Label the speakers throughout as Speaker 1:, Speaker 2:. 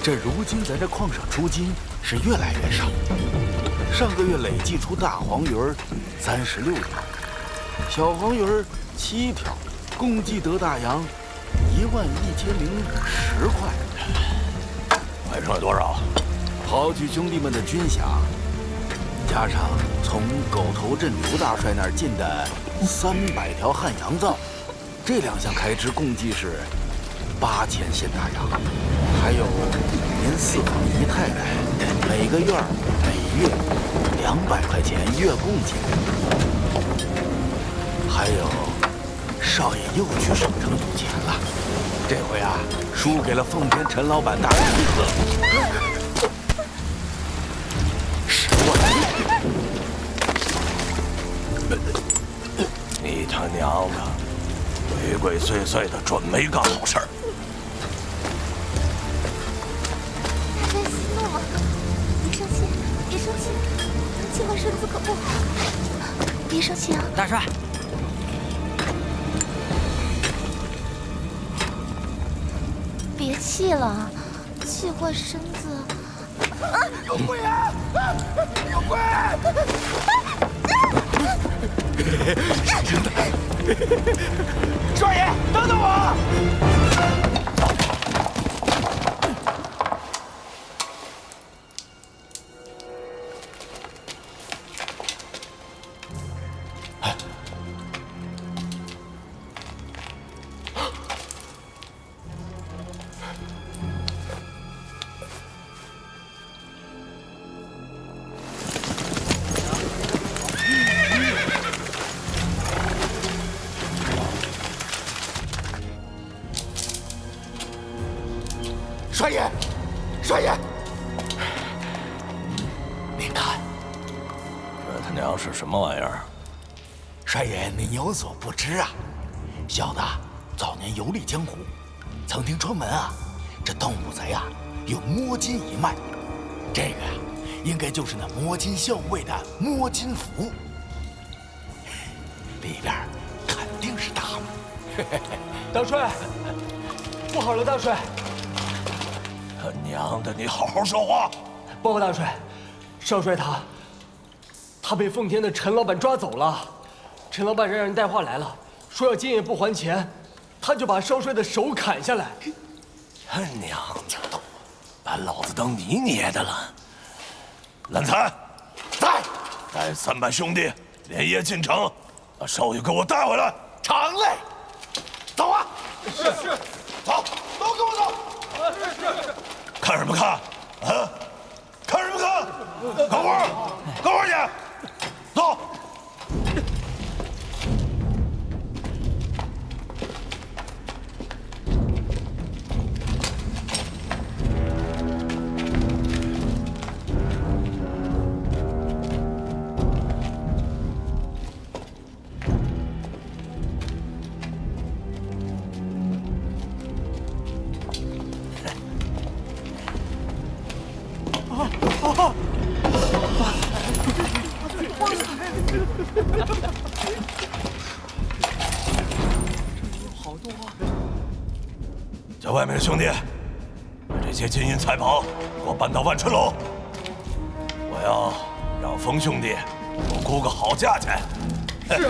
Speaker 1: 这如今在这矿上出金是越来越少。上个月累计出大黄鱼儿36条，小黄鱼儿7条，共计得大洋11010块。
Speaker 2: 还剩下多少？
Speaker 1: 刨去兄弟们的军饷，加上从狗头镇刘大帅那儿进的300条汉洋藏，这2项开支共计是8000现大洋。还有您4房姨太太每个月每月200块钱月供金。还有少爷又去省城赌钱了，这回啊输给了奉天陈老板大人客10万。
Speaker 2: 你他娘的，鬼鬼祟祟的，准没干好事儿。
Speaker 3: 大帅息怒了，别生气，别生气，今晚身子可不好，别生气啊！
Speaker 4: 大帅，
Speaker 3: 别气了，气坏身子。
Speaker 5: 有鬼啊！有鬼！少爷，等等我！少爷，少爷，您看，
Speaker 2: 这他娘是什么玩意儿？
Speaker 1: 帅爷，您有所不知啊，小的早年游历江湖，曾听传闻啊，这盗墓贼啊有摸金一脉，这个呀，应该就是那摸金校尉的摸金符，里边肯定是大墓。
Speaker 5: 大帅，不好了，大帅！
Speaker 2: 他娘的，你好好说话！
Speaker 5: 报告大帅，少帅他被奉天的陈老板抓走了。陈老板让人带话来了，说要今夜不还钱，他就把少帅的手砍下来。
Speaker 2: 他娘的，把老子当泥捏的了！懒财，
Speaker 1: 在，
Speaker 2: 带300兄弟连夜进城，把少爷给我带回来。
Speaker 1: 常嘞，走啊！
Speaker 5: 是，
Speaker 1: 走，都跟我走！
Speaker 5: 是。
Speaker 2: 看什么看？啊！看什么看？干活，干活去！走。
Speaker 5: 好多啊！
Speaker 2: 叫外面的兄弟，把这些金银财宝给我搬到万春楼。我要让冯兄弟给我估个好价钱。
Speaker 5: 是。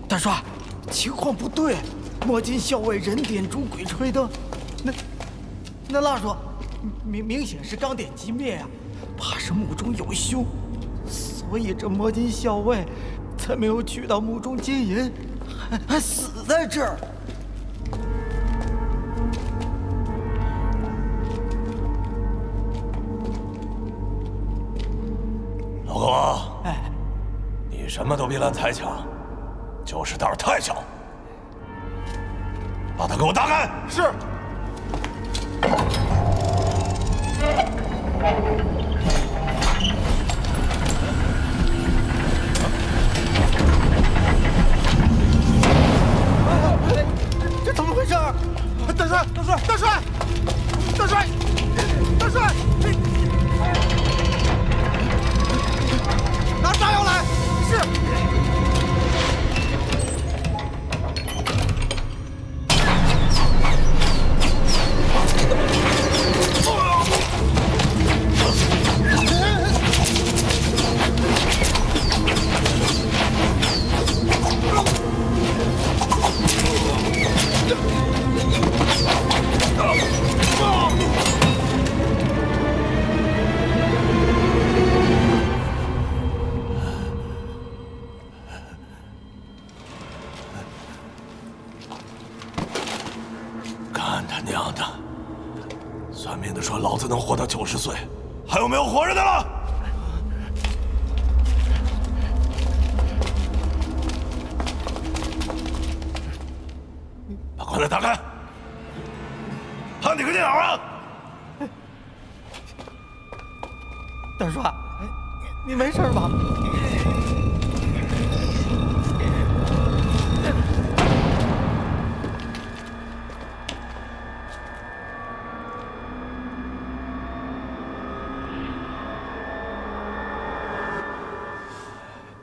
Speaker 4: 大帅，情况不对，摸金校尉人点烛，鬼吹灯，那蜡烛明显是刚点即灭呀，怕是墓中有凶，所以这摸金校尉才没有取到墓中金银，还死在这儿。
Speaker 2: 老狗王，你什么都比懒财强，就是胆儿太小。把他给我打开！
Speaker 5: 是。
Speaker 4: 这怎么回事？
Speaker 5: 大帅，大帅，大帅，大帅，大帅！拿炸药来！是。
Speaker 2: 他娘的！算命的说老子能活到90岁，还有没有活着的了？把棺材打开，判你个电脑啊！
Speaker 4: 大帅，你没事吧？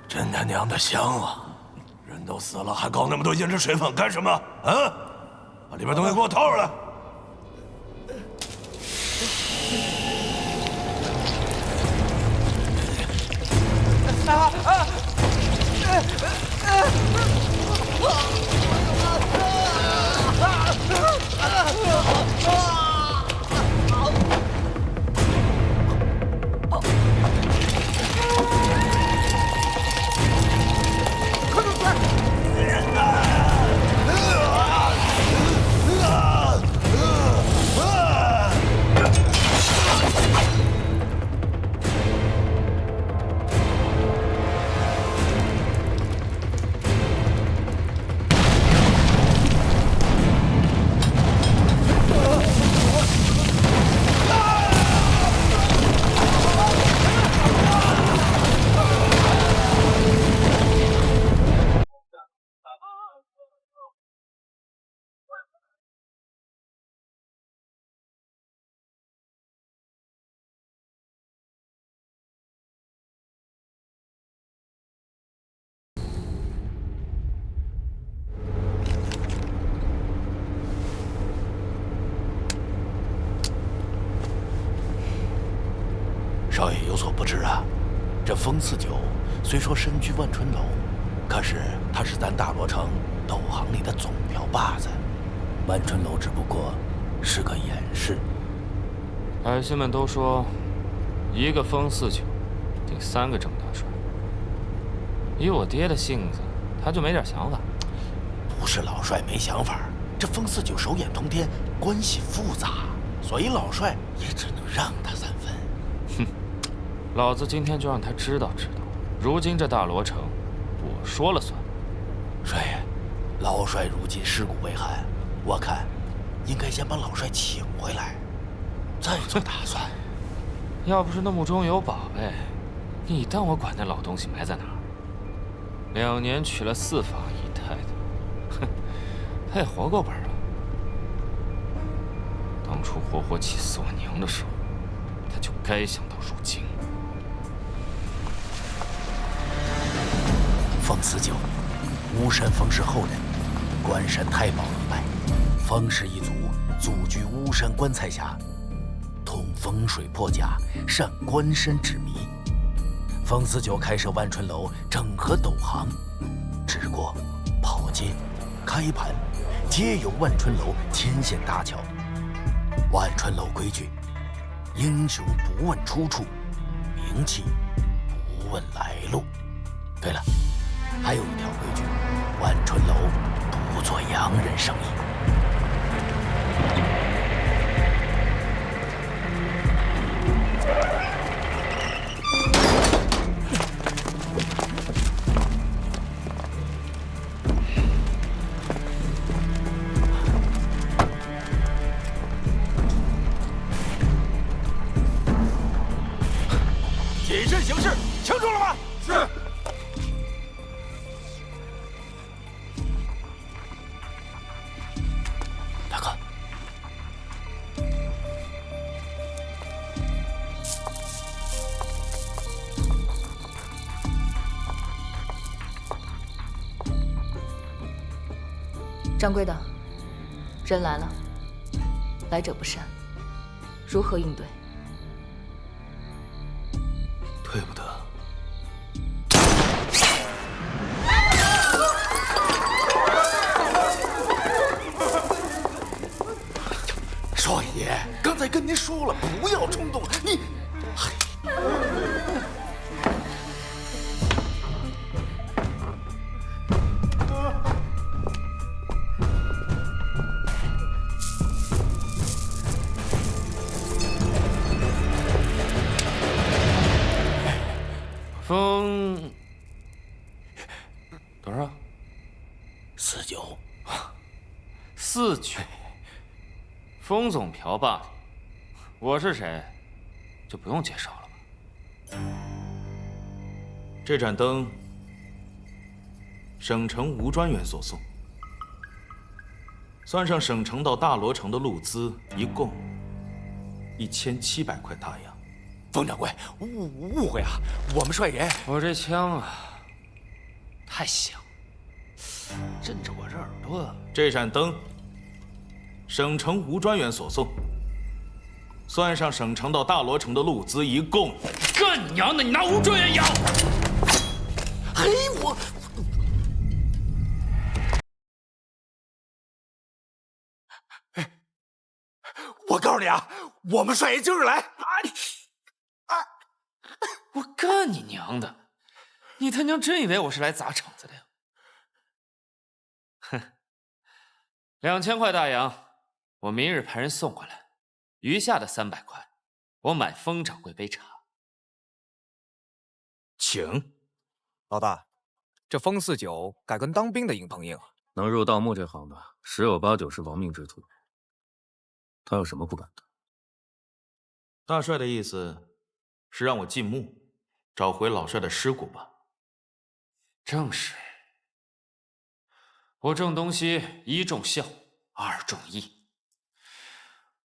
Speaker 2: 真他娘的香啊！人都死了，还搞那么多胭脂水粉干什么？啊！把里边东西给我掏出来！
Speaker 1: 少爷有所不知啊，这风四九虽说身居万春楼，可是他是咱大罗城斗行里的总瓢把子，万春楼只不过是个掩饰。
Speaker 6: 百姓们都说，一个风四九顶3个郑大帅。以我爹的性子，他就没点想法？
Speaker 1: 不是老帅没想法，这风四九手眼通天，关系复杂，所以老帅也只能让他3分。
Speaker 6: 哼，老子今天就让他知道知道，如今这大罗城，我说了算。
Speaker 1: 帅爷，老帅如今尸骨未寒，我看应该先把老帅请回来，再做打算。
Speaker 6: 要不是那墓中有宝贝，你当我管那老东西埋在哪儿？2年娶了4房姨太太，哼，他也活够本了。当初活活气死我娘的时候，他就该想到如今。
Speaker 1: 风四九，巫山风氏后人，关山太保一脉，风氏一族祖居巫山棺材峡，通风水破甲，善关山指迷。风四九开设万春楼，整合斗行，治过、跑街、开盘，皆由万春楼牵线搭桥。万春楼规矩：英雄不问出处，名气不问来路。对了，还有一条规矩：万春楼不做洋人生意。
Speaker 2: 谨慎行事，清楚了吗？是。
Speaker 1: 大哥，
Speaker 7: 掌柜的，人来了，来者不善，如何应对？
Speaker 1: 对不得。少爷，刚才跟您说了，不要冲动。你，
Speaker 6: 多少
Speaker 1: ？49。
Speaker 6: 49。封总瓢把里，我是谁，就不用介绍了吧？
Speaker 1: 这盏灯，省城吴专员所送，算上省城到大罗城的路资，一共1700块大洋。
Speaker 8: 冯掌柜，误会啊，我们率人。
Speaker 6: 我这枪啊，太响，震着我这耳朵。
Speaker 1: 这盏灯，省城吴专员所送，算上省城到大罗城的路资，一共……
Speaker 6: 干你娘的！你拿吴专员养？
Speaker 8: 嘿，我告诉你啊，我们率人就是来。
Speaker 6: 我干你娘的！你他娘真以为我是来砸场子的呀？哼，2000块大洋，我明日派人送过来，余下的300块，我买封掌柜杯茶。
Speaker 1: 请。
Speaker 9: 老大，这风49敢跟当兵的硬碰硬，
Speaker 10: 能入盗墓这行的，十有八九是亡命之徒。他有什么不敢的？
Speaker 1: 大帅的意思是让我进墓，找回老帅的尸骨吧？
Speaker 6: 正是。我郑东西一重孝，二重义，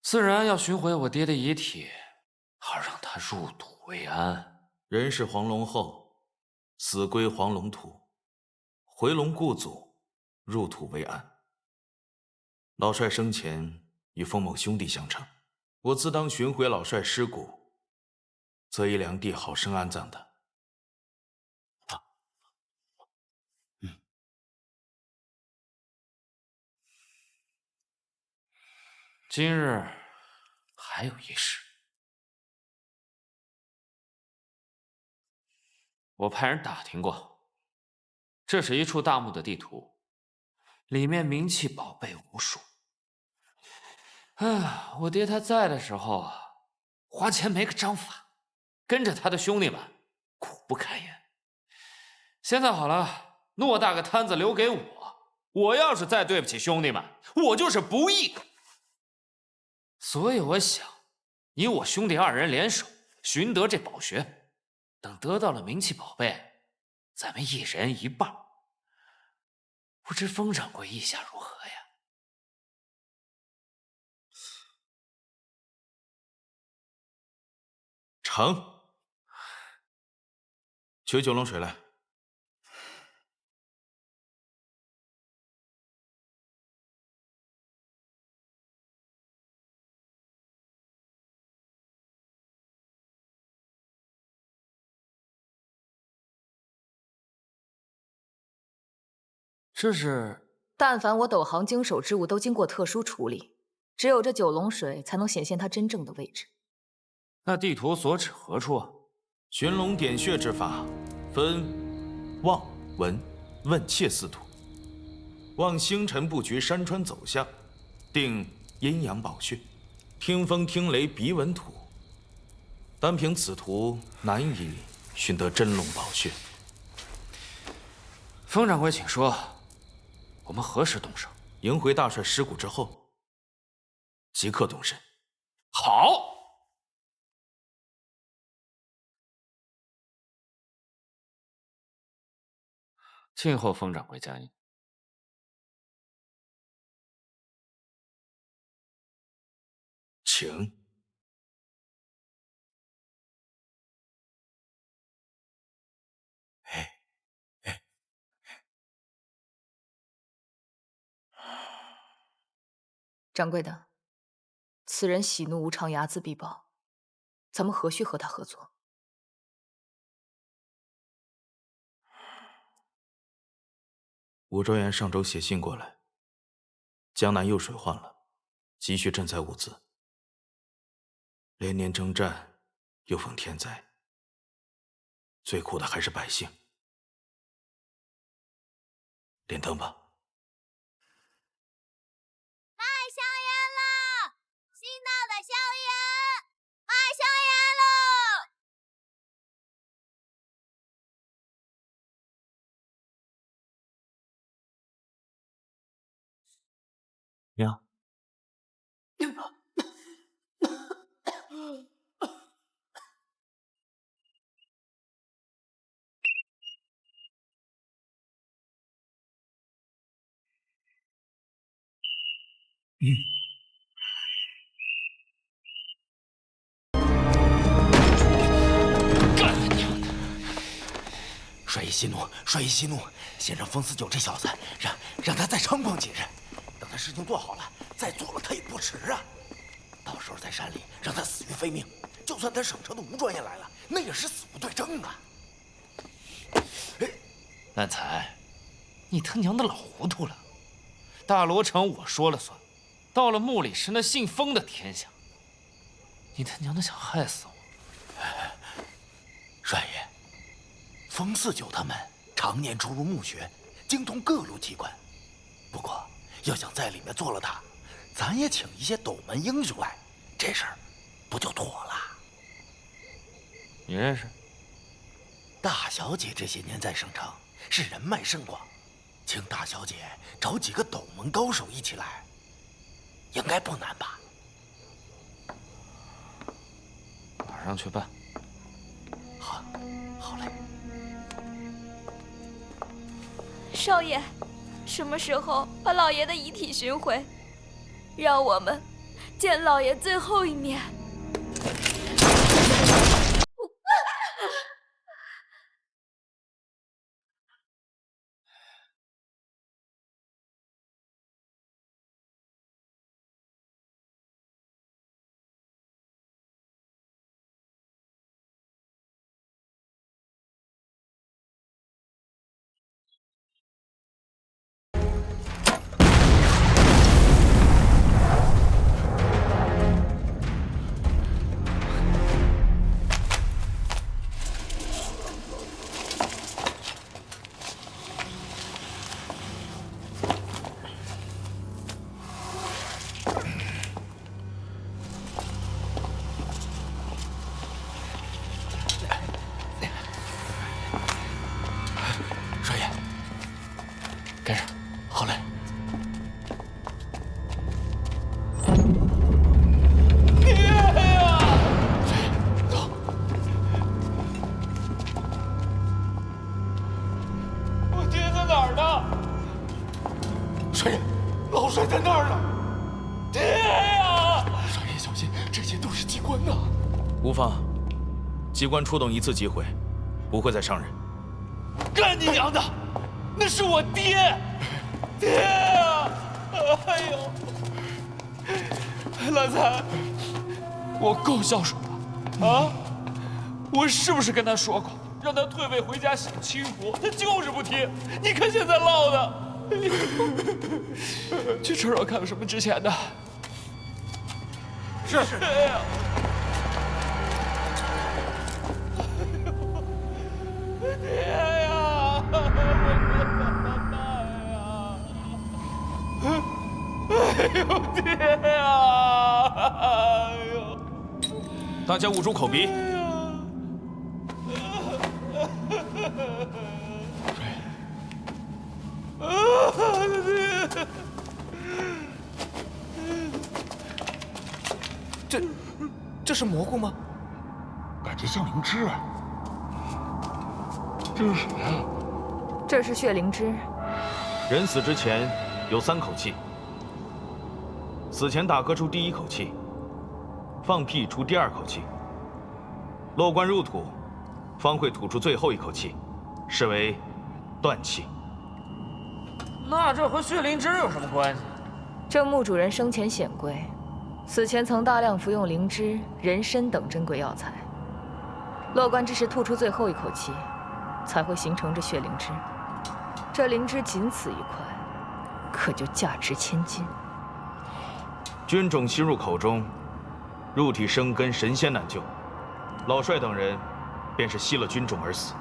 Speaker 6: 自然要寻回我爹的遗体，好让他入土为安。
Speaker 1: 人是黄龙后，死归黄龙土，回龙故祖，入土为安。老帅生前与封某兄弟相称，我自当寻回老帅尸骨，择一良地好生安葬的。
Speaker 6: 今日还有一事，我派人打听过，这是一处大墓的地图，里面名器宝贝无数。我爹他在的时候啊，花钱没个章法，跟着他的兄弟们苦不堪言。现在好了，偌大个摊子留给我要是再对不起兄弟们，我就是不义。所以我想，你我兄弟2人联手寻得这宝穴，等得到了名器宝贝，咱们1人1半。不知封掌柜意下如何呀？
Speaker 1: 成。取9龙水来。
Speaker 6: 这是，
Speaker 7: 但凡我斗行经手之物都经过特殊处理，只有这9龙水才能显现它真正的位置。
Speaker 6: 那地图所指何处啊？
Speaker 1: 寻龙点穴之法，分望、闻、问切4途。望星辰布局山川走向，定阴阳宝穴，听风听雷鼻闻土。单凭此图，难以寻得真龙宝穴。
Speaker 6: 封掌柜，请说，我们何时动手？
Speaker 1: 迎回大帅尸骨之后，即刻动身。
Speaker 6: 好。静候封掌柜佳音。
Speaker 1: 请。
Speaker 7: 掌柜的，此人喜怒无常，睚眦必报，咱们何须和他合作？
Speaker 1: 吴专员上周写信过来，江南又水患了，急需赈灾物资。连年征战，又逢天灾，最苦的还是百姓。点灯吧。帅爷息怒，帅爷息怒，先让风四九这小子，让他再猖狂几日，等他事情做好了，再做了他也不迟啊。到时候在山里让他死于非命，就算他省城的吴专员来了，那也是死无对证啊。
Speaker 6: 烂财，你他娘的老糊涂了！大罗城我说了算，到了穆里是那姓风的天下。你他娘的想害死我！
Speaker 1: 帅爷，风四九他们常年出入墓穴，精通各路机关。不过要想在里面做了他，咱也请一些斗门英雄来，这事儿不就妥了？
Speaker 6: 你认识？
Speaker 1: 大小姐这些年在省城是人脉甚广，请大小姐找几个斗门高手一起来，应该不难吧？
Speaker 6: 马上去办。
Speaker 1: 好嘞。
Speaker 3: 少爷，什么时候把老爷的遗体寻回，让我们见老爷最后一面？
Speaker 1: 帅爷，
Speaker 6: 跟上。
Speaker 1: 好嘞。
Speaker 5: 爹呀！
Speaker 1: 走。
Speaker 5: 我爹在哪儿呢？
Speaker 1: 帅爷，老帅在那儿呢。
Speaker 5: 爹呀！
Speaker 1: 帅爷小心，这些都是机关呐。
Speaker 2: 无妨，机关出动一次即毁，不会再伤人。
Speaker 5: 干你娘的！那是我爹！爹呀！哎呦，烂财，我够孝顺了啊！我是不是跟他说过，让他退位回家享清福？他就是不听。你看现在落的，去车上看有什么值钱的。
Speaker 1: 是。
Speaker 5: 哎呀！爹呀！我可怎么办呀？哎呦，爹呀！哎呦！
Speaker 2: 大家捂住口鼻。
Speaker 4: 这是蘑菇吗？
Speaker 8: 感觉像灵芝啊。这是什么呀？
Speaker 7: 这是血灵芝。
Speaker 2: 人死之前有3口气，死前打嗝出第1口气，放屁出第2口气，落棺入土，方会吐出最后1口气，视为断气。
Speaker 6: 那这和血灵芝有什么关系？
Speaker 7: 这墓主人生前显贵，死前曾大量服用灵芝、人参等珍贵药材。落棺之时吐出最后1口气，才会形成这血灵芝。这灵芝仅此一块，可就价值千金。
Speaker 2: 菌种吸入口中，入体生根，神仙难救。老帅等人便是吸了菌种而死。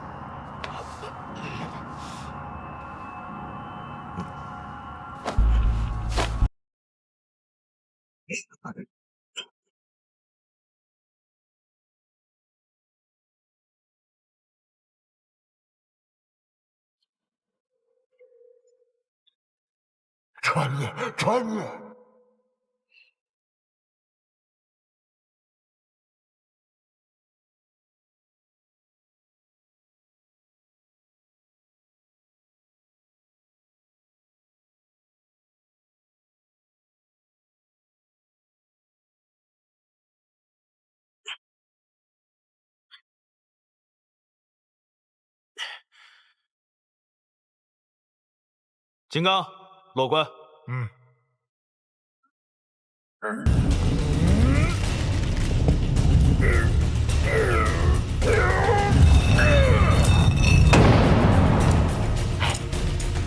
Speaker 8: 穿越。
Speaker 2: 金刚、洛关，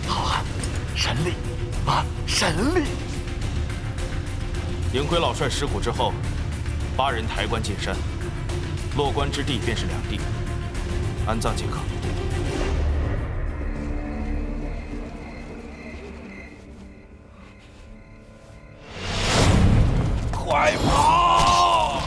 Speaker 4: 好啊，神力啊，神力！
Speaker 2: 盈亏老帅尸骨之后，8人抬棺进山，落棺之地便是两地，安葬即可。
Speaker 8: 快跑！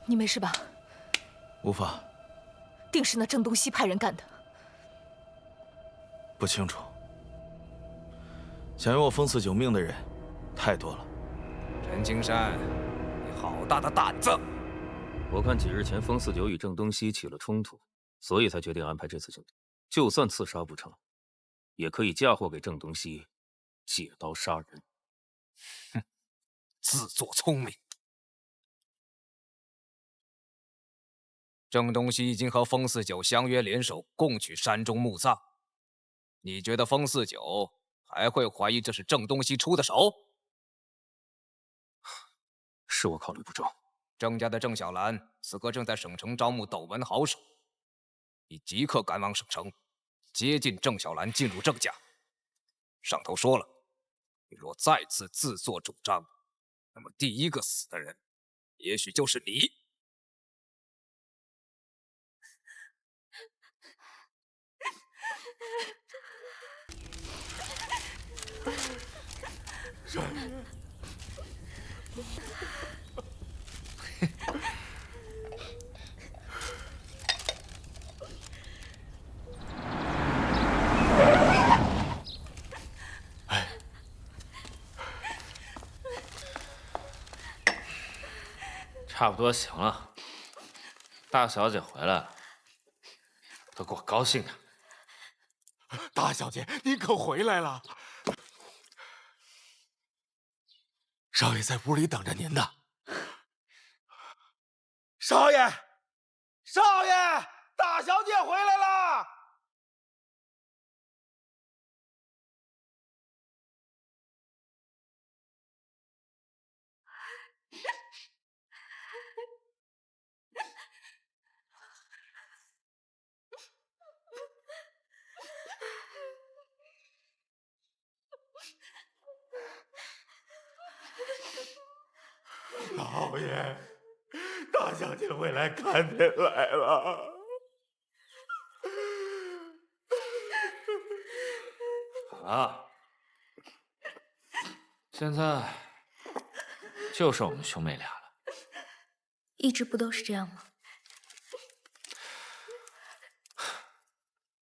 Speaker 7: 你没事吧？
Speaker 2: 无法，
Speaker 7: 定是那郑东西派人干的。
Speaker 2: 不清楚。想要我封4九命的人太多了。
Speaker 9: 陈青山，你好大的胆子！
Speaker 10: 我看几日前风四九与郑东西起了冲突，所以才决定安排这次行动。就算刺杀不成，也可以嫁祸给郑东西，借刀杀人。
Speaker 9: 哼，自作聪明。郑东西已经和风四九相约联手，共去山中墓葬。你觉得风四九还会怀疑这是郑东西出的手？
Speaker 10: 是我考虑不周。
Speaker 9: 郑家的郑小兰此刻正在省城招募斗门好手，你即刻赶往省城，接近郑小兰进入郑家。上头说了，你若再次自作主张，那么第一个死的人，也许就是你。
Speaker 6: 差不多行了。大小姐回来了，都给我高兴的。
Speaker 8: 大小姐，您可回来了。少爷在屋里等着您呢。少爷，少爷，大小姐回来了。老爷，大小姐回来看您来了。
Speaker 6: 好了，现在就剩我们兄妹俩了。
Speaker 3: 一直不都是这样吗？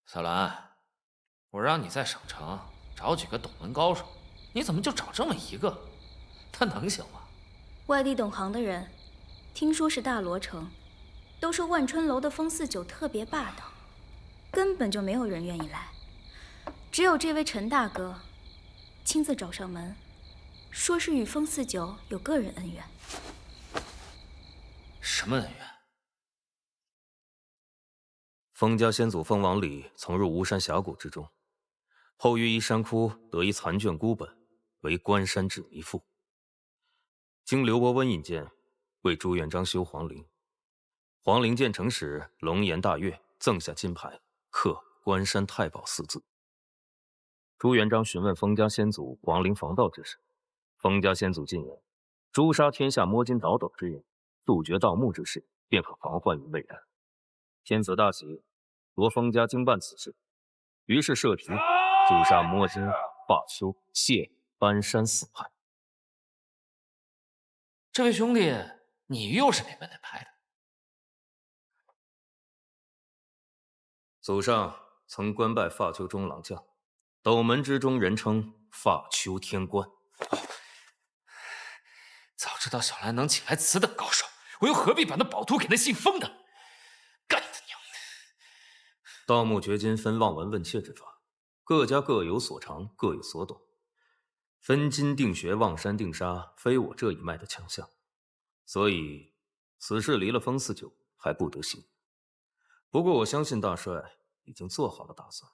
Speaker 6: 小兰，我让你在省城找几个斗门高手，你怎么就找这么一个？他能行吗？
Speaker 11: 外地懂行的人，听说是大罗城，都说万春楼的风四九特别霸道，根本就没有人愿意来。只有这位陈大哥，亲自找上门，说是与风四九有个人恩怨。
Speaker 6: 什么恩怨？
Speaker 10: 封家先祖封王礼曾入巫山峡谷之中，后于一山窟得一残卷孤本，为关山之迷父。经刘伯温引荐，为朱元璋修皇陵。皇陵建成时，龙颜大悦，赠下金牌，刻“关山太保”4字。朱元璋询问封家先祖皇陵防盗之事，封家先祖进言：诛杀天下摸金倒斗之人，杜绝盗墓之事，便可防患于未然。天子大喜，夺封家经办此事，于是设局诛杀摸金、华丘、谢、搬山4派。
Speaker 6: 这位兄弟，你又是哪门哪派的？
Speaker 10: 祖上曾官拜发丘中郎将，斗门之中人称发丘天官。
Speaker 6: 早知道小兰能请来此等高手，我又何必把那宝图给那姓封的？干他娘的！
Speaker 10: 盗墓掘金分望闻问切之法，各家各有所长，各有所懂。分金定穴、望山定杀，非我这一脉的强项，所以此事离了风四九还不得行。不过我相信大帅已经做好了打算。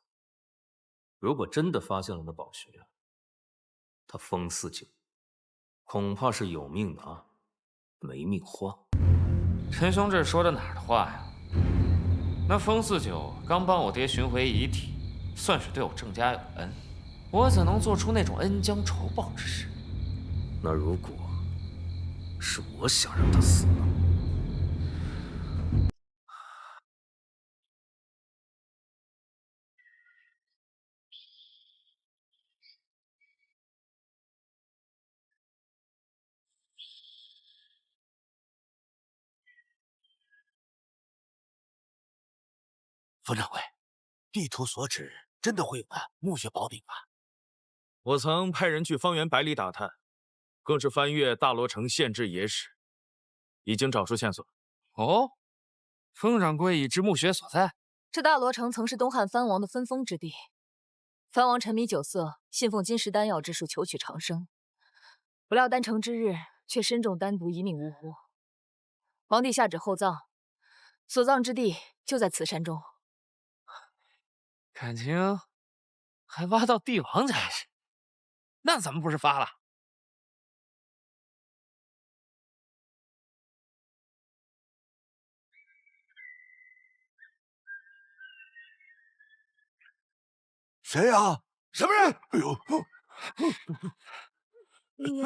Speaker 10: 如果真的发现了那宝穴，他风四九恐怕是有命拿，没命花。
Speaker 6: 陈兄这说的哪儿的话呀？那风四九刚帮我爹寻回遗体，算是对我郑家有恩。我怎能做出那种恩将仇报之事？
Speaker 10: 那如果是我想让他死呢？
Speaker 1: 冯掌柜，地图所指真的会有那墓穴宝鼎吗？
Speaker 2: 我曾派人去方圆百里打探，更是翻阅大罗城县志野史，已经找出线索。
Speaker 6: 哦，封掌柜已知墓穴所在。
Speaker 7: 这大罗城曾是东汉藩王的分封之地，藩王沉迷酒色，信奉金石丹药之术求取长生，不料丹成之日，却身中丹毒，一命呜呼。皇帝下旨厚葬，所葬之地就在此山中。
Speaker 6: 感情还挖到帝王才是，那咱们不是发了？
Speaker 8: 谁呀？什么人？哎呦！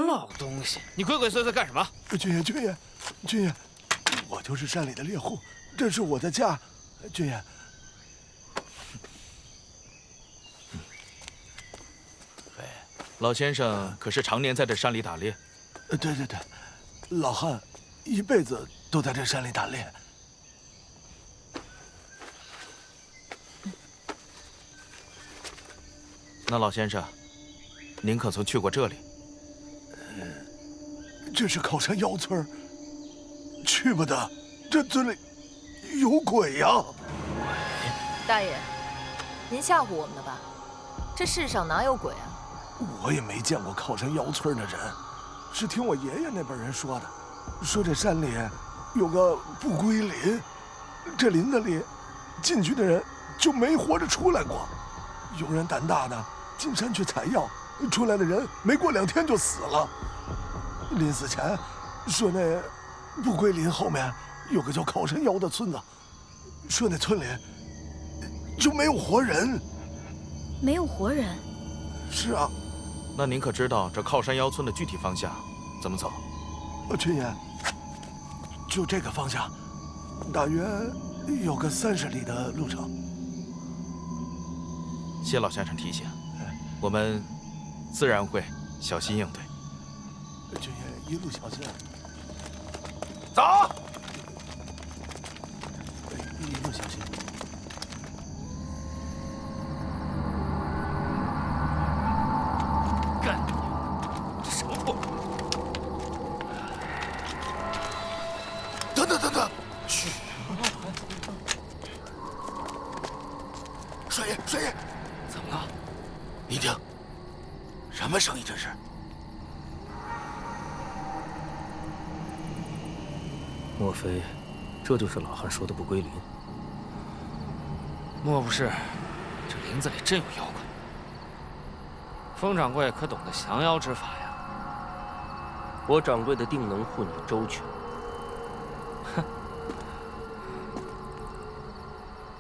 Speaker 6: 老东西，你鬼鬼祟祟干什么？
Speaker 8: 军爷，我就是山里的猎户，这是我的家，军爷。
Speaker 2: 老先生可是常年在这山里打猎？
Speaker 8: 对，老汉一辈子都在这山里打猎。
Speaker 2: 那老先生，您可曾去过这里？
Speaker 8: 这是靠山妖村，去不得，这村里有鬼呀！
Speaker 7: 大爷，您吓唬我们的吧？这世上哪有鬼啊？
Speaker 8: 我也没见过靠山妖村的人，是听我爷爷那辈人说的，说这山里有个不归林，这林子里进去的人就没活着出来过。有人胆大的进山去采药，出来的人没过2天就死了。临死前说那不归林后面有个叫靠山妖的村子，说那村里就没有活人。
Speaker 11: 没有活人？
Speaker 8: 是啊。
Speaker 2: 那您可知道这靠山妖村的具体方向怎么走？
Speaker 8: 军爷，就这个方向，大约有个30里的路程。
Speaker 2: 谢老先生提醒，我们自然会小心应对。
Speaker 8: 军爷一路小心。
Speaker 2: 走。
Speaker 8: 一路小心。
Speaker 6: 干！
Speaker 1: 等，嘘！帅爷，
Speaker 6: 怎么了？
Speaker 1: 你听，什么声音这是？
Speaker 10: 莫非这就是老汉说的不归林？
Speaker 6: 莫不是这林子里真有妖怪？风掌柜可懂得降妖之法呀？
Speaker 10: 我掌柜的定能护你周全。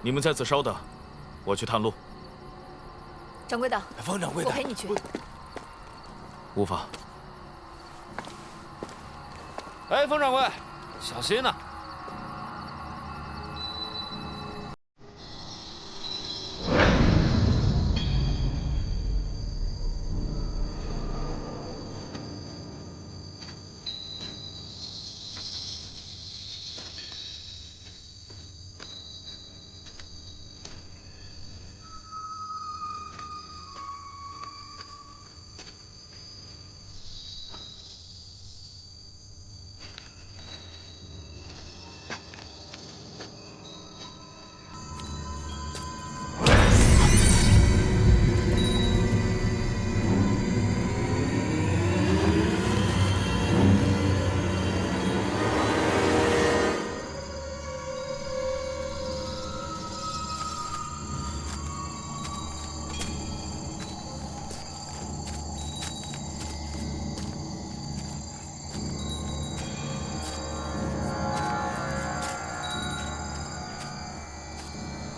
Speaker 2: 你们在此稍等，我去探路。
Speaker 3: 掌柜的，
Speaker 1: 方掌柜的，
Speaker 3: 我陪你去。
Speaker 2: 无妨。
Speaker 6: 哎，风掌柜，小心呐！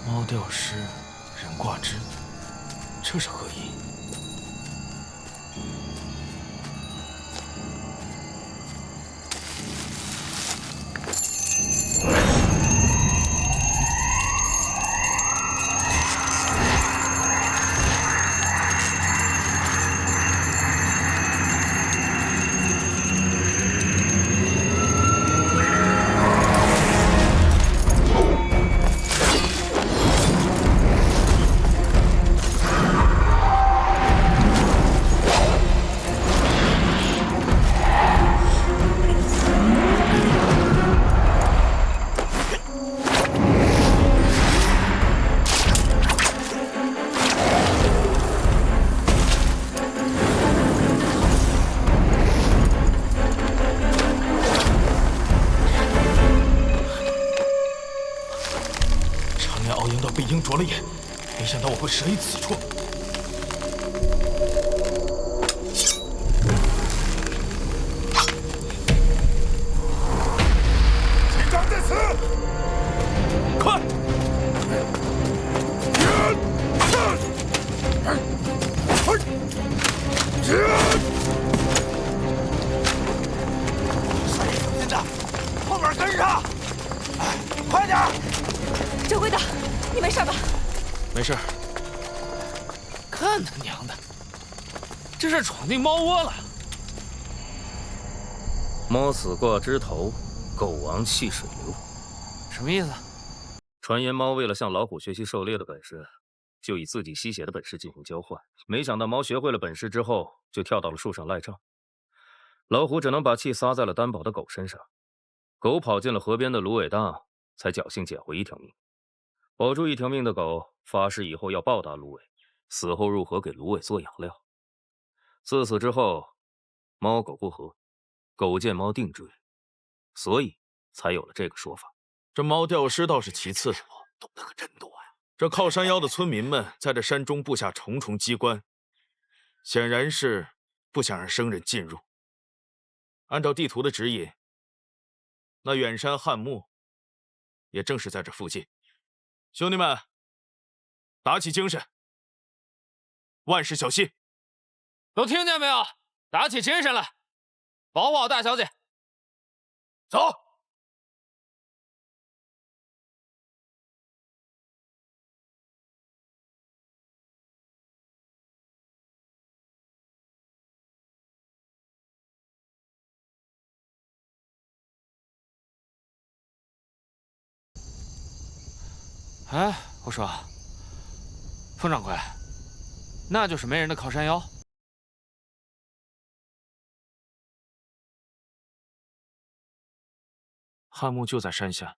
Speaker 2: 猫吊尸，人挂枝，这是何意？被鹰啄了眼，没想到我会折于此处。
Speaker 8: 金刚在此，
Speaker 2: 快！
Speaker 1: 帅爷小心着，后面跟上！哎，快点！
Speaker 3: 掌柜的，你没事吧？
Speaker 2: 没事。
Speaker 6: 干他娘的！这是闯进猫窝了。
Speaker 10: 猫死挂枝头，狗亡弃水流。
Speaker 6: 什么意思？
Speaker 10: 传言猫为了向老虎学习狩猎的本事，就以自己吸血的本事进行交换。没想到猫学会了本事之后，就跳到了树上赖账。老虎只能把气撒在了担保的狗身上。狗跑进了河边的芦苇荡，才侥幸捡回一条命。保住一条命的狗发誓以后要报答芦苇，死后入河给芦苇做养料。自此之后，猫狗不和，狗见猫定追，所以才有了这个说法。
Speaker 2: 这猫吊尸倒是其次，
Speaker 1: 懂得可真多呀！
Speaker 2: 这靠山妖的村民们在这山中布下重重机关，显然是不想让生人进入。按照地图的指引，那远山汉墓也正是在这附近。兄弟们，打起精神，万事小心。
Speaker 6: 都听见没有？打起精神来，保护好大小姐。
Speaker 2: 走。
Speaker 6: 哎，我说，风掌柜，那就是没人的靠山妖。
Speaker 2: 汉墓就在山下。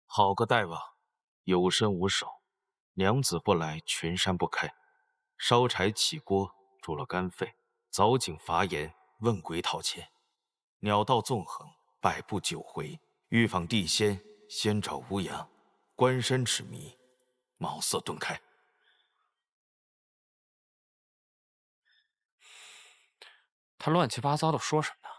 Speaker 2: 好个大王，有身无手，娘子不来，群山不开。烧柴起锅，煮了干沸，凿井伐岩，问鬼讨钱。鸟道纵横，百步9回。欲访地仙，先找无阳。关山齿迷，茅塞顿开。
Speaker 6: 他乱七八糟的说什么呢？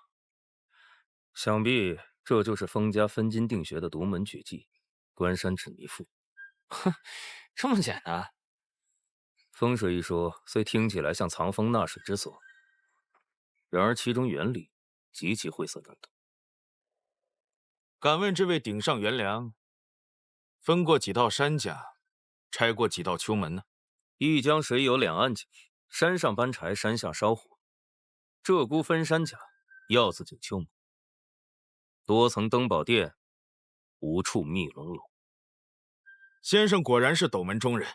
Speaker 10: 想必这就是封家分金定穴的独门绝技——关山指迷赋。
Speaker 6: 哼，这么简单？
Speaker 10: 风水一说虽听起来像藏风纳水之所，然而其中原理极其晦涩难懂。
Speaker 2: 敢问这位顶上元良，分过几道山家，拆过几道秋门呢？
Speaker 10: 一江水有两岸景，山上搬柴，山下烧火。鹧鸪分山甲，鹞子九秋门。多层登宝殿，无处密龙笼。
Speaker 2: 先生果然是斗门中人，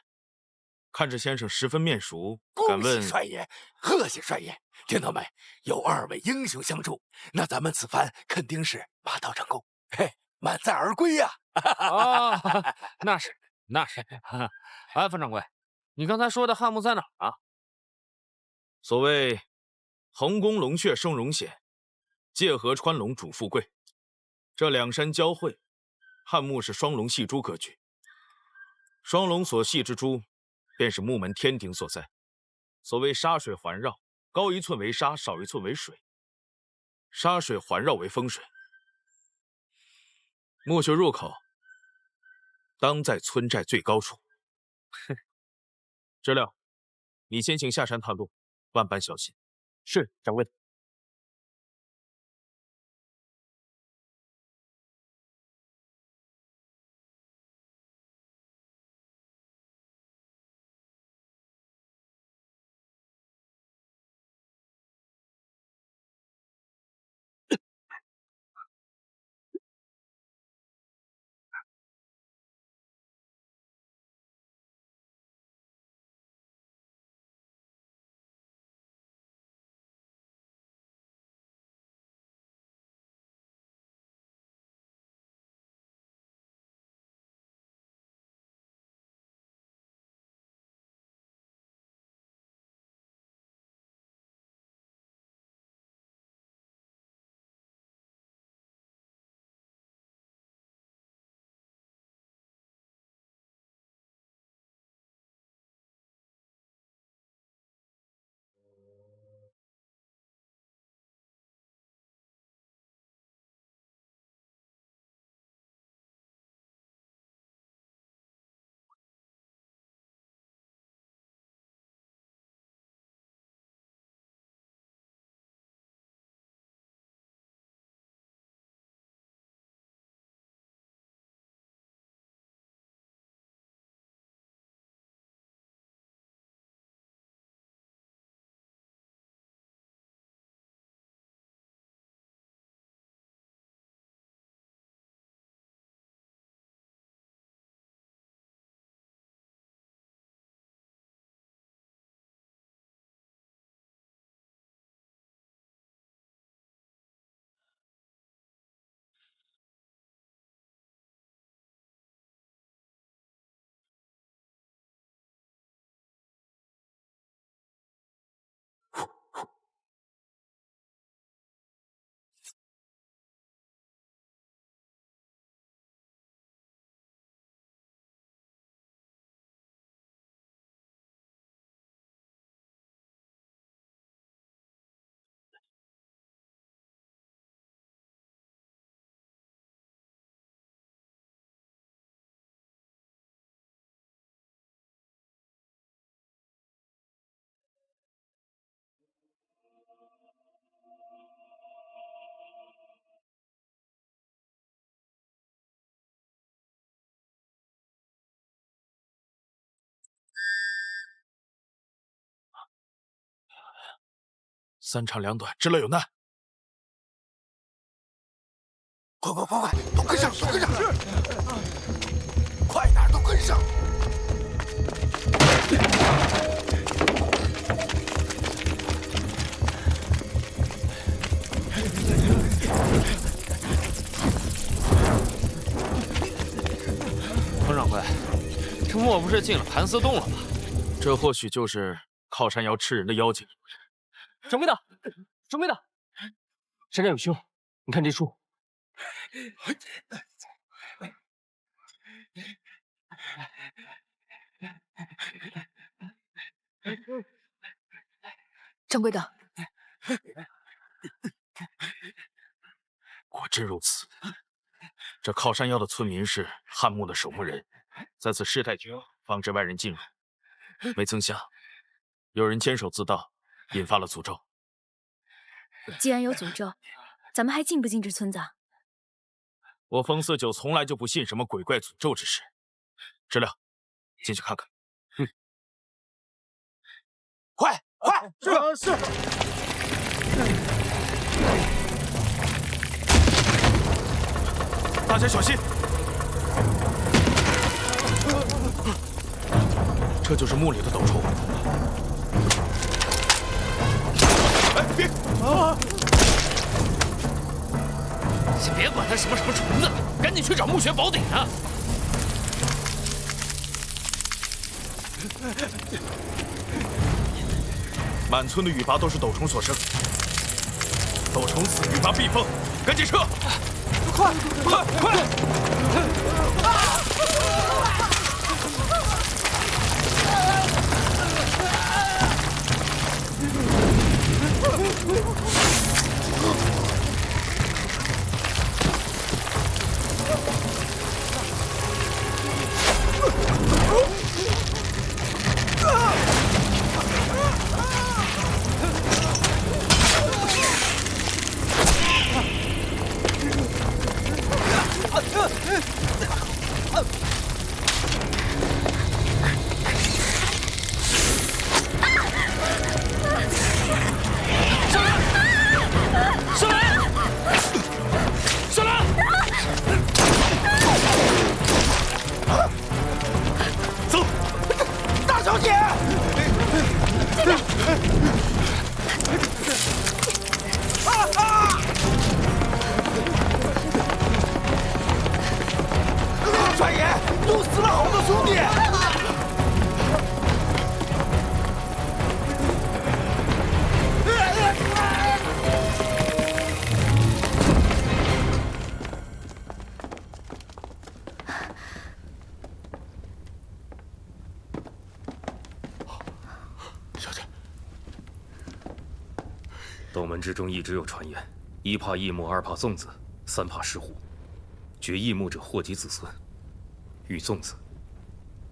Speaker 2: 看着先生十分面熟。敢问
Speaker 1: 帅爷，贺喜帅爷！听到没？有2位英雄相助，那咱们此番肯定是马到成功，嘿，满载而归呀！
Speaker 6: 啊，那是。哎，范掌柜，你刚才说的汉墓在哪儿啊？
Speaker 2: 所谓横宫龙穴生荣显，界河川龙主富贵。这2山交汇，汉墓是双龙戏珠格局。双龙所系之珠，便是木门天顶所在。所谓沙水环绕，高1寸为沙，少1寸为水。沙水环绕为风水。墓穴入口当在村寨最高处。知了，你先行下山探路，万般小心。
Speaker 5: 是，掌柜的。
Speaker 2: 3长2短，知了有难！
Speaker 1: 快，都跟上！快点，都跟上！
Speaker 6: 会，这莫不是进了盘丝洞了吧？
Speaker 2: 这或许就是靠山摇吃人的妖精。
Speaker 5: 掌柜的，掌柜的，山上有凶，你看这书。
Speaker 7: 掌柜的，
Speaker 2: 果真如此。这靠山妖的村民是汉墓的守墓人，在此世代绝防止外人进入。没曾想，有人监守自盗，引发了诅咒。
Speaker 11: 既然有诅咒，咱们还进不进这村子？
Speaker 2: 我风四九从来就不信什么鬼怪诅咒之事。知了，进去看看。
Speaker 1: 快！
Speaker 8: 是。
Speaker 2: 大家小心！这就是墓里的斗虫。哎，别！
Speaker 6: 先别管它什么虫子，赶紧去找墓穴宝典啊！
Speaker 2: 满村的羽拔都是斗虫所生，斗虫死，羽拔必疯，赶紧撤！快！
Speaker 1: 帅爷，毒死了好多兄弟！
Speaker 8: 小姐，
Speaker 10: 斗门之中一直有传言：一怕异木，二怕粽子，三怕石虎。绝异木者祸及子孙，遇粽子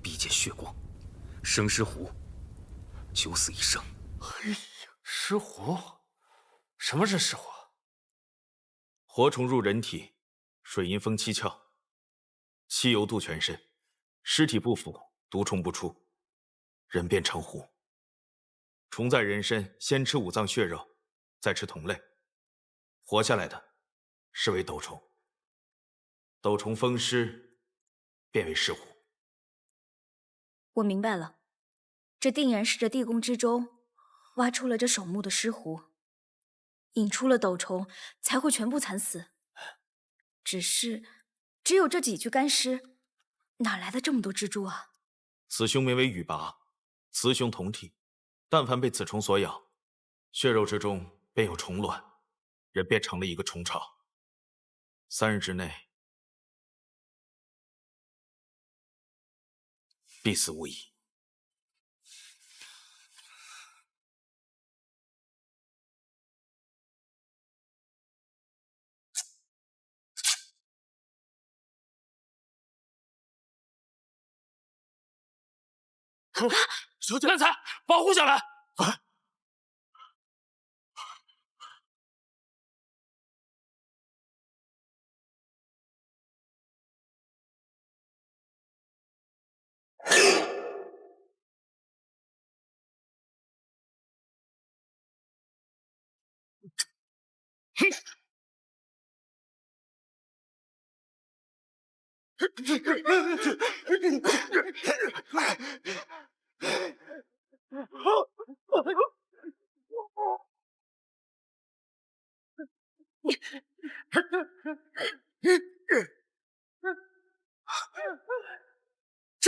Speaker 10: 必见血光，生石虎，九死一生。
Speaker 6: 哎呀，石虎？什么是石虎？
Speaker 2: 活虫入人体，水银封七窍，汽油渡全身，尸体不腐，毒虫不出，人便成虎。虫在人身，先吃五脏血肉，再吃同类，活下来的是为斗虫。斗虫封尸，变为尸虎。
Speaker 11: 我明白了，这定然是这地宫之中挖出了这守墓的尸狐，引出了斗虫，才会全部惨死。只是，只有这几具干尸，哪来的这么多蜘蛛啊？
Speaker 2: 此凶名为羽拔，雌雄同体，但凡被此虫所咬，血肉之中便有虫卵，人便成了一个虫巢。3日之内，必死无疑。
Speaker 6: 小姐，烂财，保护小兰！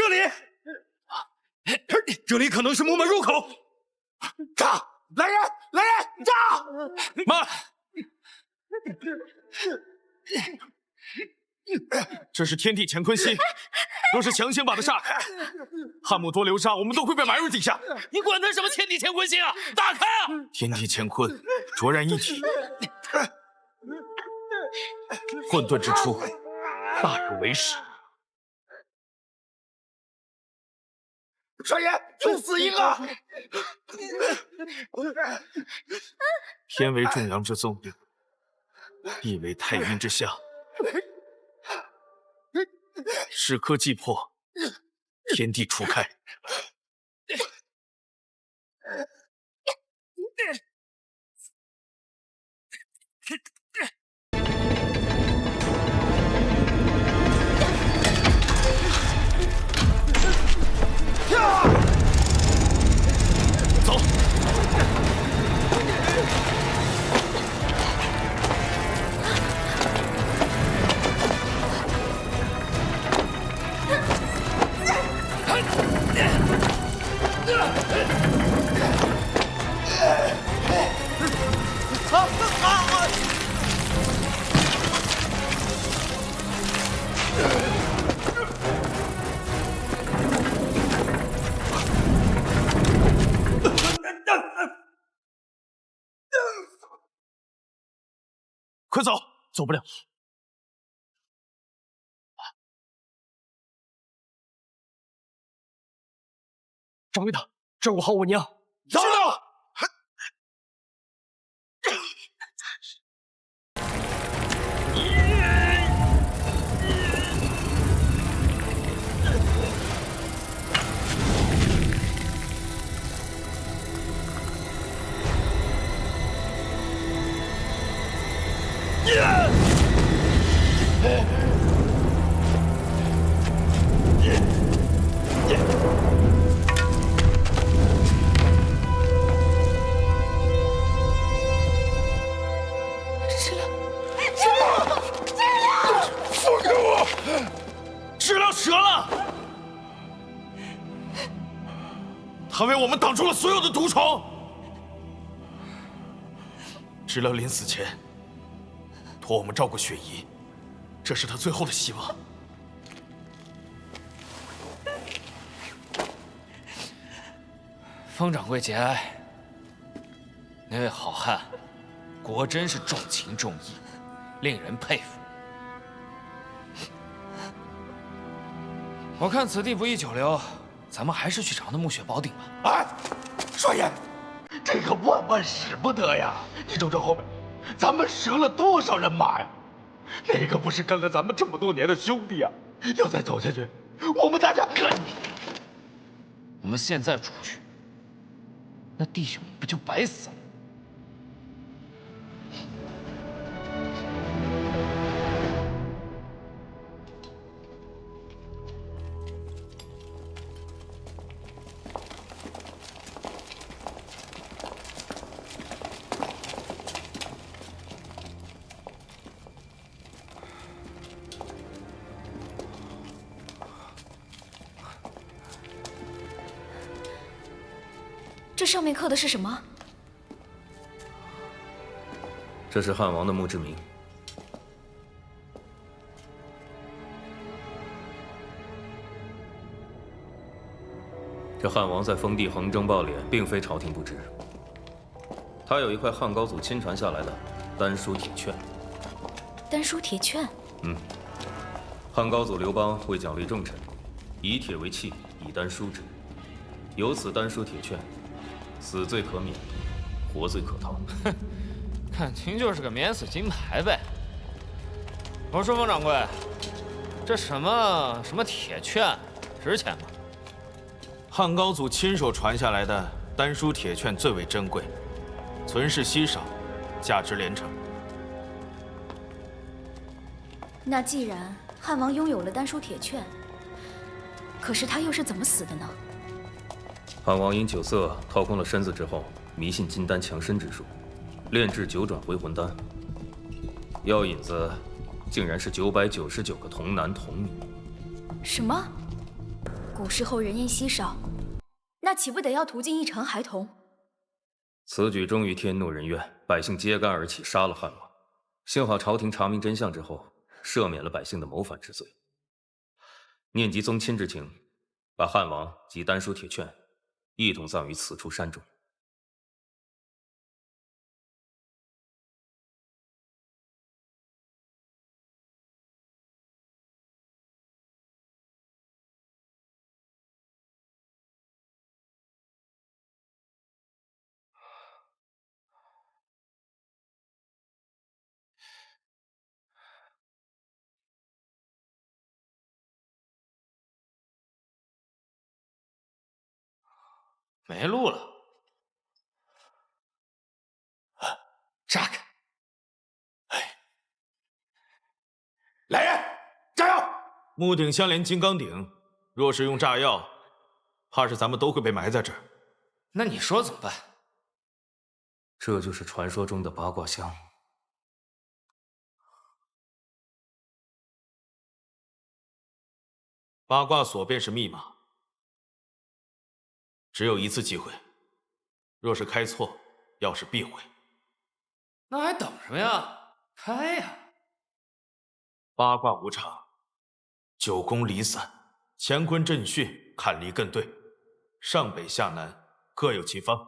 Speaker 12: 这里，这里可能是墓门入口。炸！来人！来人！炸！
Speaker 2: 慢！这是天地乾坤息，若是强行把它炸开，汉墓多流沙，我们都会被埋入底下。
Speaker 6: 你管他什么天地乾坤息啊！打开啊！
Speaker 2: 天地乾坤卓然一体，混沌之初，大有为始。
Speaker 12: 少爷，又死一个！
Speaker 2: 天为众阳之宗，地为太阴之象。时刻既破，天地初开。走。快走！走不了。
Speaker 5: 掌柜的，照顾好我娘。
Speaker 12: 知道。
Speaker 2: 他为我们挡住了所有的毒虫。知了临死前托我们照顾雪姨，这是他最后的希望。
Speaker 6: 封掌柜节哀，那位好汉果真是重情重义，令人佩服。我看此地不宜久留，咱们还是去找那墓穴宝鼎吧。
Speaker 12: 哎，少爷，这可万万使不得呀！你瞅这后面，咱们折了多少人马呀？哪个不是跟了咱们这么多年的兄弟呀？要再走下去，我们大家跟你。
Speaker 6: 我们现在出去，那弟兄不就白死了？
Speaker 11: 这上面刻的是什么？
Speaker 10: 这是汉王的墓志铭。这汉王在封地横征暴敛，并非朝廷不知。他有一块汉高祖亲传下来的丹书铁券。
Speaker 11: 丹书铁券？
Speaker 10: 汉高祖刘邦为奖励重臣，以铁为器，以丹书之。有此丹书铁券，死罪可免，活罪可逃。
Speaker 6: 哼，看清就是个免死金牌呗。我说封掌柜，这什么铁券，值钱吗？
Speaker 2: 汉高祖亲手传下来的丹书铁券最为珍贵，存世稀少，价值连城。
Speaker 11: 那既然汉王拥有了丹书铁券，可是他又是怎么死的呢？
Speaker 10: 汉王因酒色掏空了身子之后，迷信金丹强身之术，炼制9转回魂丹。药引子竟然是999个童男童女。
Speaker 11: 什么古时候人烟稀少，那岂不得要屠尽一城孩童？
Speaker 10: 此举终于天怒人怨，百姓揭竿而起，杀了汉王。幸好朝廷查明真相之后，赦免了百姓的谋反之罪。念及宗亲之情，把汉王及丹书铁券一同葬于此处山中。
Speaker 6: 没路了，炸开！
Speaker 12: 来人，炸药！
Speaker 2: 木鼎相连金刚鼎，若是用炸药，怕是咱们都会被埋在这儿。
Speaker 6: 那你说怎么办？
Speaker 10: 这就是传说中的八卦箱。
Speaker 2: 八卦锁便是密码。只有一次机会，若是开错，钥匙必毁。
Speaker 6: 那还等什么呀？开呀！
Speaker 2: 八卦无常，九宫离散，乾坤震巽，坎离艮兑，上北下南各有其方。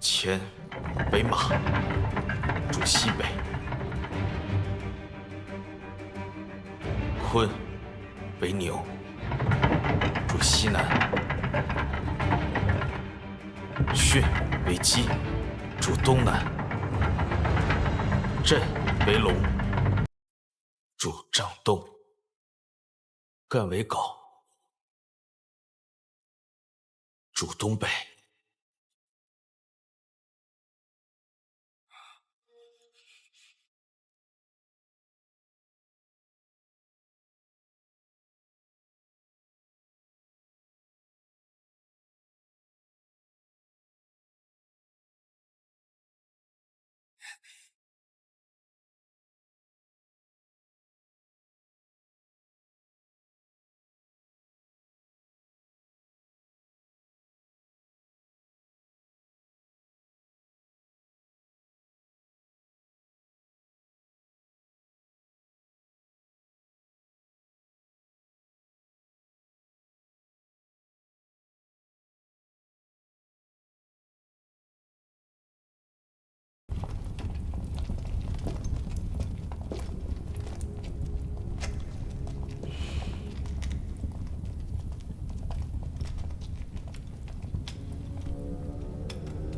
Speaker 2: 乾为马，主西北；坤为牛，主西南；巽为鸡，主东南；震为龙，主正东；艮为狗，主东北。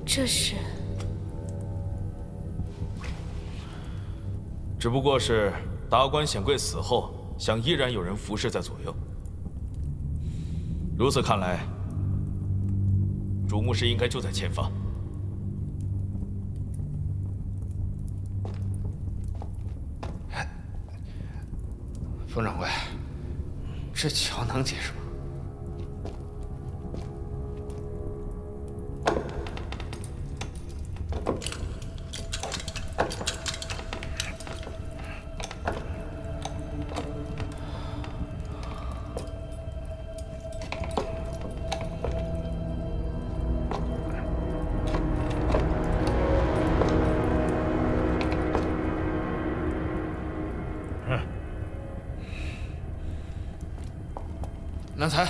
Speaker 3: 这是，
Speaker 2: 只不过是达官显贵死后，想依然有人服侍在左右。如此看来，主墓室应该就在前方。
Speaker 6: 冯掌柜，这桥能解释吗？南财，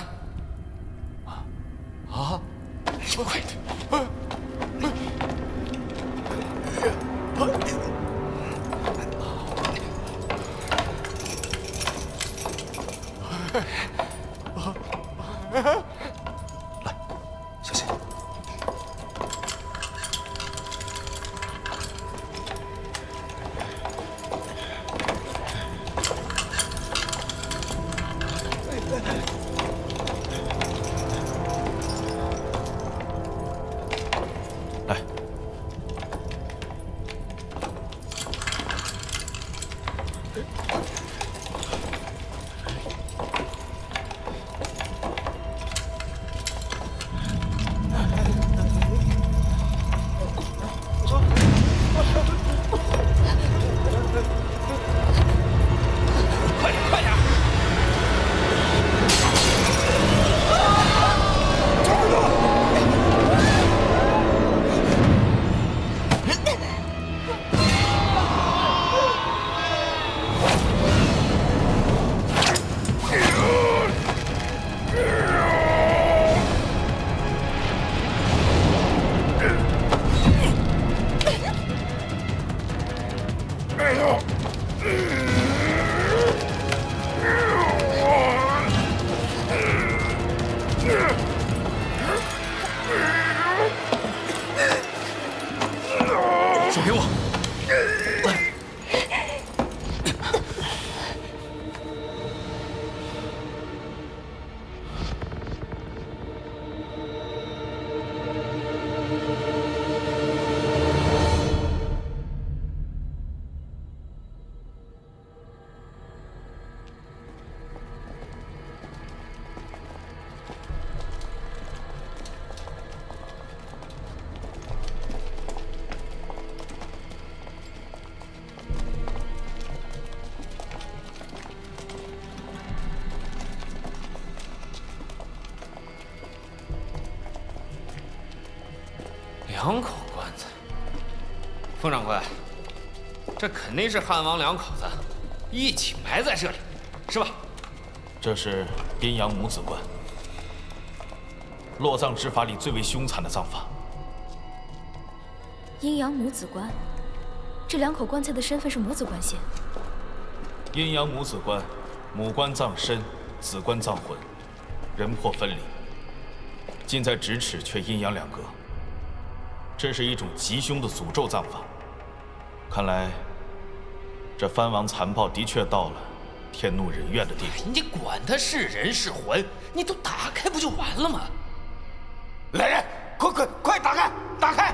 Speaker 6: 快点！
Speaker 12: 来，小心！
Speaker 6: 手给我。2口棺材，冯掌柜，这肯定是汉王2口子一起埋在这里，是吧？
Speaker 2: 这是阴阳母子棺，落葬之法里最为凶残的葬法。
Speaker 11: 阴阳母子棺，这2口棺材的身份是母子关系。
Speaker 2: 阴阳母子棺，母棺葬身，子棺葬魂，人魄分离，近在咫尺，却阴阳两隔。这是一种极凶的诅咒葬法。看来，这藩王残暴的确到了天怒人怨的地步。
Speaker 6: 你管他是人是魂，你都打开不就完了吗？
Speaker 12: 来人，快打开！打开！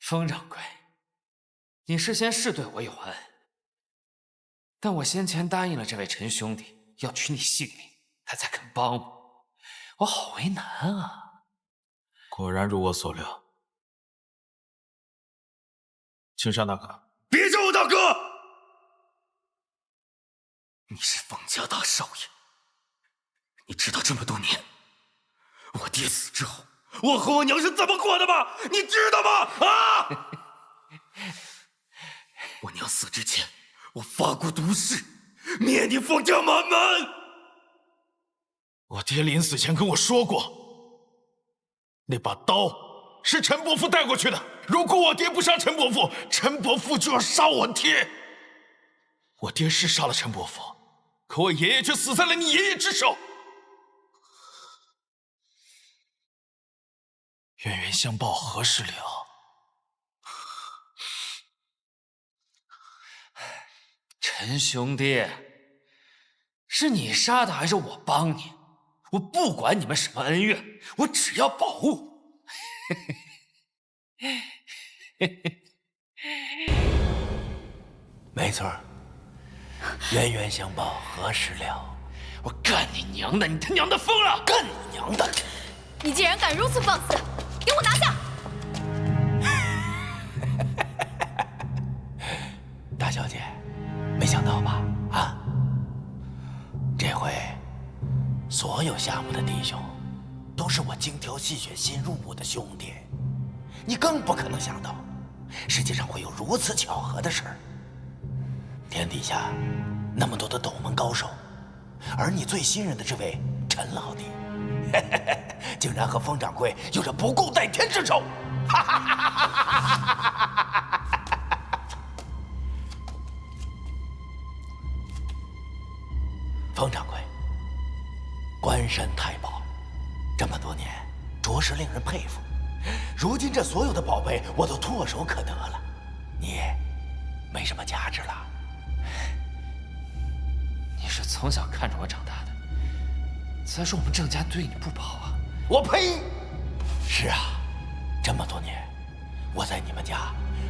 Speaker 6: 冯掌柜，你事先是对我有恩，但我先前答应了这位陈兄弟要取你性命，他才肯帮我，我好为难啊。
Speaker 2: 果然如我所料，青山大哥，
Speaker 8: 别叫我大哥！你是冯家大少爷，你知道这么多年，我爹死之后，我和我娘是怎么过的吗？你知道吗？啊！我娘死之前，我发过毒誓，灭你冯家满门。
Speaker 2: 我爹临死前跟我说过，那把刀是陈伯父带过去的。如果我爹不杀陈伯父，陈伯父就要杀我爹。我爹是杀了陈伯父，可我爷爷却死在了你爷爷之手。冤冤相报何时了？
Speaker 6: 陈兄弟，是你杀的还是我帮你？我不管你们什么恩怨，我只要宝物。
Speaker 1: 没错，冤冤相报何时了？
Speaker 6: 我干你娘的！你他娘的疯了！
Speaker 1: 干你娘的！
Speaker 11: 你竟然敢如此放肆，给我拿下！
Speaker 1: 大小姐，没想到吧？啊，这回所有夏目的弟兄都是我精挑细选新入伍的兄弟，你更不可能想到，世界上会有如此巧合的事儿。天底下那么多的斗门高手，而你最信任的这位陈老弟，竟然和封掌柜有着不共戴天之仇！封掌柜，关山太保，这么多年，着实令人佩服。如今这所有的宝贝我都唾手可得了，你没什么价值了。
Speaker 6: 你是从小看着我长大的，再说我们郑家对你不薄啊，
Speaker 1: 我呸！是啊，这么多年，我在你们家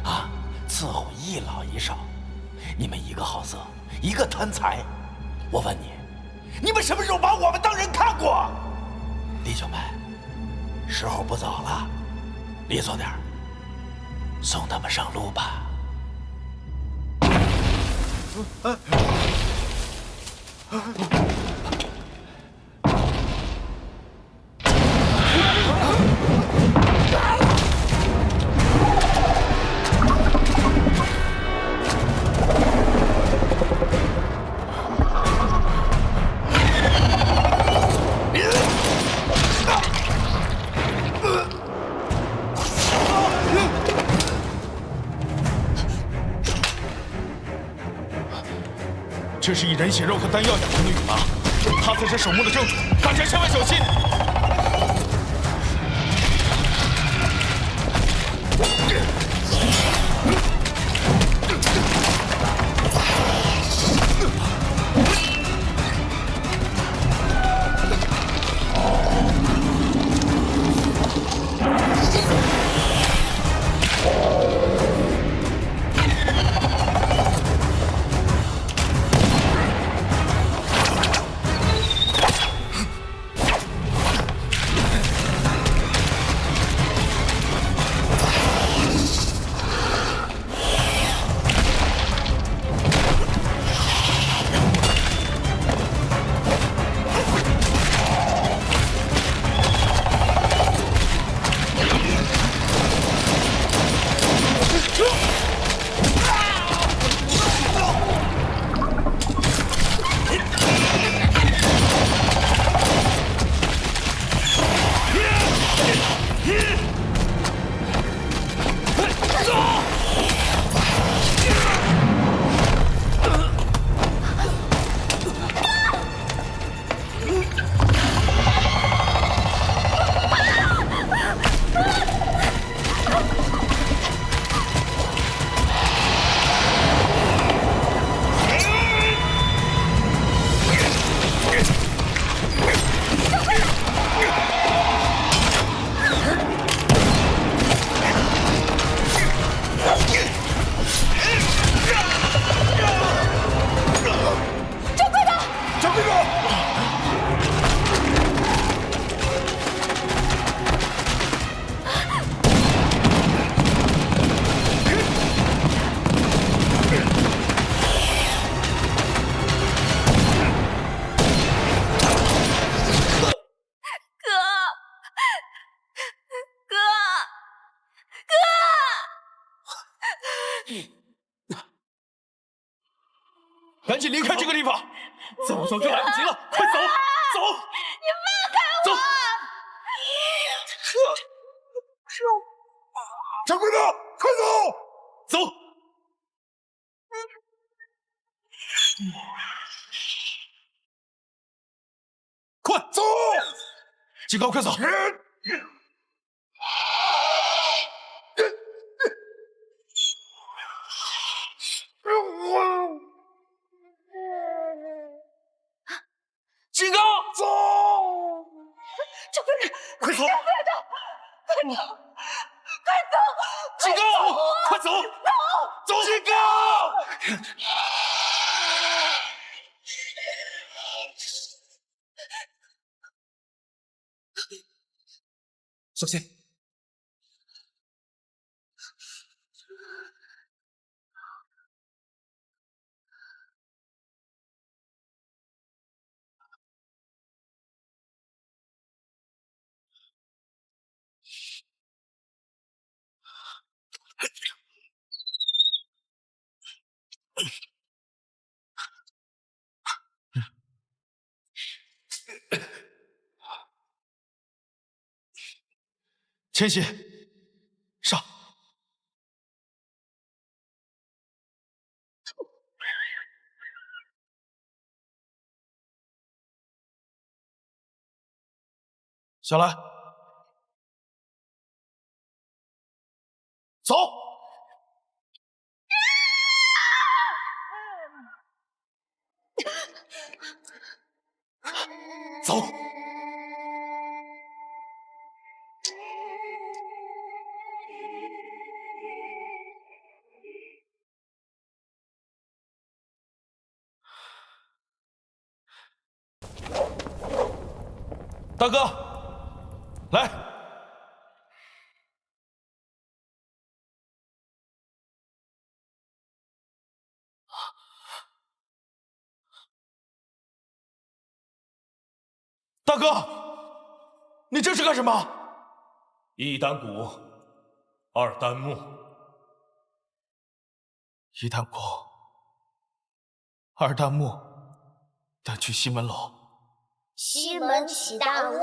Speaker 1: 啊伺候一老一少，你们一个好色，一个贪财。我问你，你们什么时候把我们当人看过？弟兄们，时候不早了，利索点儿，送他们上路吧。
Speaker 2: 这是以人血肉和丹药养成的羽狼，他才是守墓的正主，大家千万小心！赶紧离开这个地方，再不走就来不及了！快走，走！
Speaker 3: 你放开我！
Speaker 2: 走！
Speaker 8: 掌柜的，快走！
Speaker 2: 走！快走！金刚，快走！金刚，走！
Speaker 3: 掌柜的，
Speaker 2: 快走！
Speaker 3: 快走！快走！
Speaker 2: 金刚，快走！走！金刚！
Speaker 9: 小心！
Speaker 2: 千玺，上！小兰，走！走！大哥，来。大哥，你这是干什么？
Speaker 13: 一丹骨，二丹木。
Speaker 2: 一丹骨，二丹木，但去西门楼。
Speaker 14: 西门起大屋，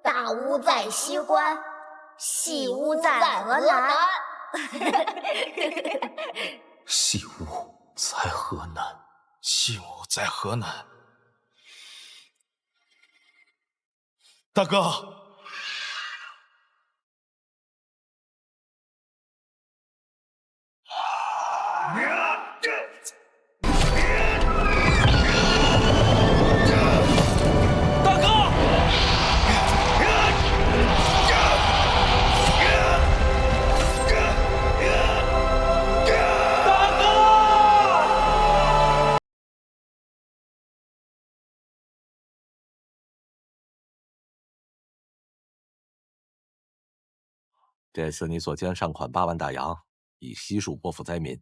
Speaker 14: 大屋在西关，细屋在河南。
Speaker 1: 细屋在河南，
Speaker 2: 细屋在河南。大哥。
Speaker 15: 这次你所捐善款8万大洋，以悉数拨付灾民，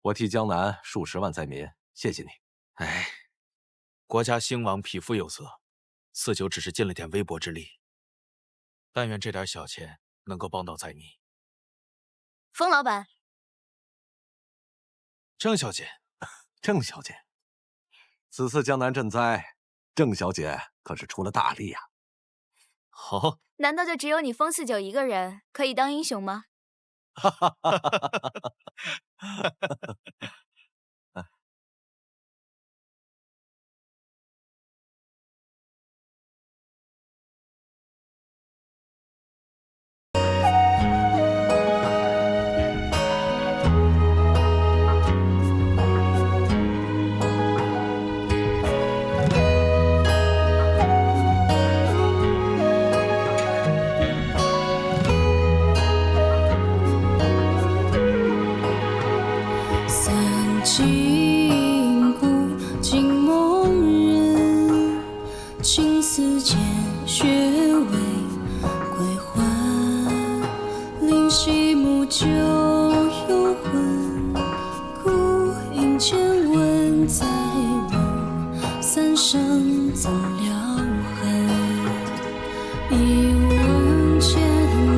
Speaker 15: 我替江南数10万灾民，谢谢你。
Speaker 1: 哎，国家兴亡，匹夫有责，四九只是尽了点微薄之力，但愿这点小钱能够帮到灾民。
Speaker 11: 风老板，
Speaker 1: 郑小姐，
Speaker 15: 郑小姐，此次江南赈灾，郑小姐可是出了大力呀。
Speaker 1: 好，
Speaker 11: 难道就只有你风四九一个人可以当英雄吗？
Speaker 15: 哈哈哈哈哈！
Speaker 16: 今古今梦人，青丝见血为归还。临溪木酒幽魂，孤影见闻在梦，三生怎了痕？一问千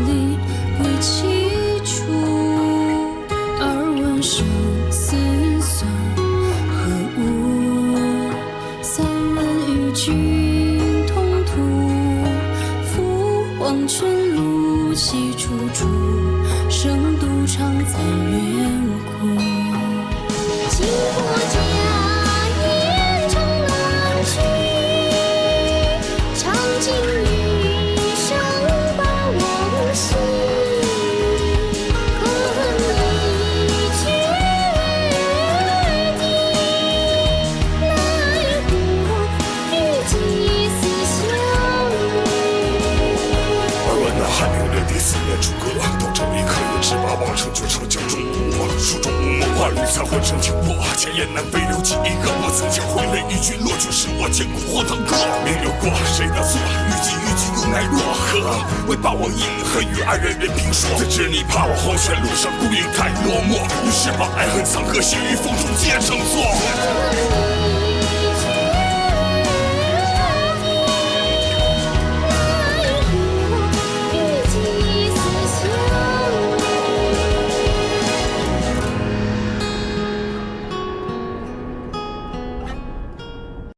Speaker 16: 里归期处，二问生死。君同途，赴黄泉路西处处，生独常在远哭。经过家宴长郎君，长尽余生把往昔。可恨一句地，奈何几丝相遇。
Speaker 8: 而问那汗流连地4年诸葛，到这里可有只把王成绝唱江中国。书中无梦话，绿伞浑身挺破，前言南北留几个。我曾经挥泪一句落句，是我见过火堂歌。名流过谁的错？虞姬又奈若何？为霸王饮恨与2人任评说。怎知你怕我黄泉路上孤影太落寞，于是把爱恨藏歌，写于风中皆成作。